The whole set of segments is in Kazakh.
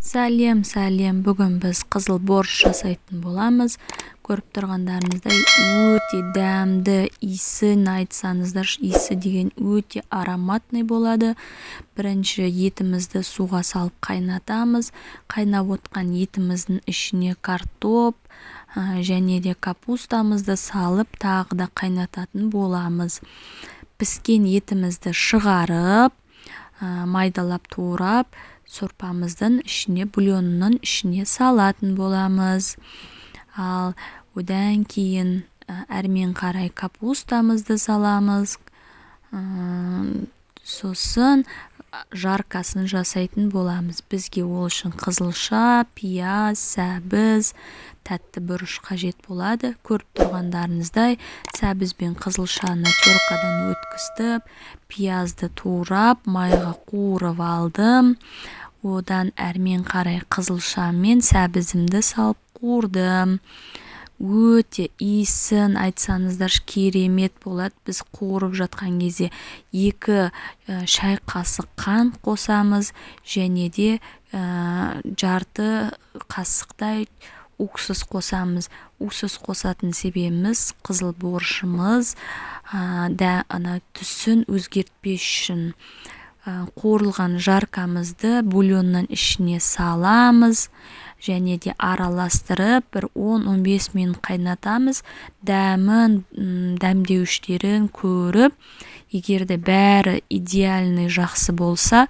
Сәлем, бүгін біз қызыл борщ жасайтын боламыз. Көріп тұрғандарыңыздай өте дәмді, иісін айтсаңыздар, иісі деген өте ароматный болады. Бірінші етімізді суға салып қайнатамыз. Қайнап отқан етіміздің ішіне картоп және де капустамызды салып тағы да қайнататын боламыз. Піскен етімізді шығарып, майдалап турап, сорпамыздың ішіне, бульонның ішіне салатын боламыз. Ал одан кейін әрмен қарай капустамызды саламыз. Сосын жаркасын жасайтын боламыз. Бізге ол үшін қызылша, пияз, сәбіз, тәтті бұрыш қажет болады. Көріп тұрғандарыңыздай, сәбіз бен қызылшаны теркадан өткізіп, пиязды турап, майға қуырып алдым. Одан әрмен қарай қызылша мен сәбізімді салып қуырдым. Өте иісін айтсаңыздар керемет болады. Біз қуырып жатқан кезде 2 шай қасық қант қосамыз және де жарты қасықтай уксус қосамыз. Уксус қосатын себебіміз қызыл борщымыз түсін өзгертпес үшін. Қуырылған жаркамызды бульонның ішіне саламыз және де араластырып бір 10-15 минут қайнатамыз. Дәмдеуіштерін көріп, егерде бәрі идеальный жақсы болса,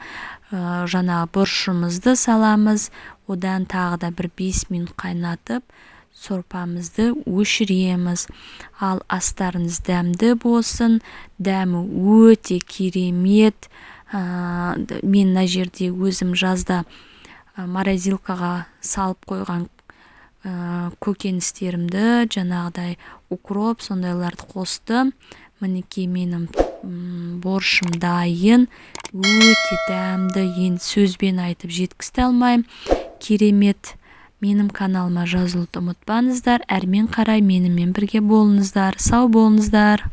жаңағы борщымызды саламыз. Одан тағы да бір 5 минут қайнатып, сорпамызды өшіреміз. Ал астарыңыз дәмді болсын, дәмі өте керемет. Мен мына жерде өзім жазда морозилкаға салып қойған көкөністерімді, жаңағыдай укроп, сондайларды қостым. Мінекей менің борщым дайын, өте дәмді, енді сөзбен айтып жеткізе алмайым. Керемет. Менің каналыма жазылуды ұмытпаңыздар. Әрмен қарай менімен бірге болыңыздар. Сау болыңыздар.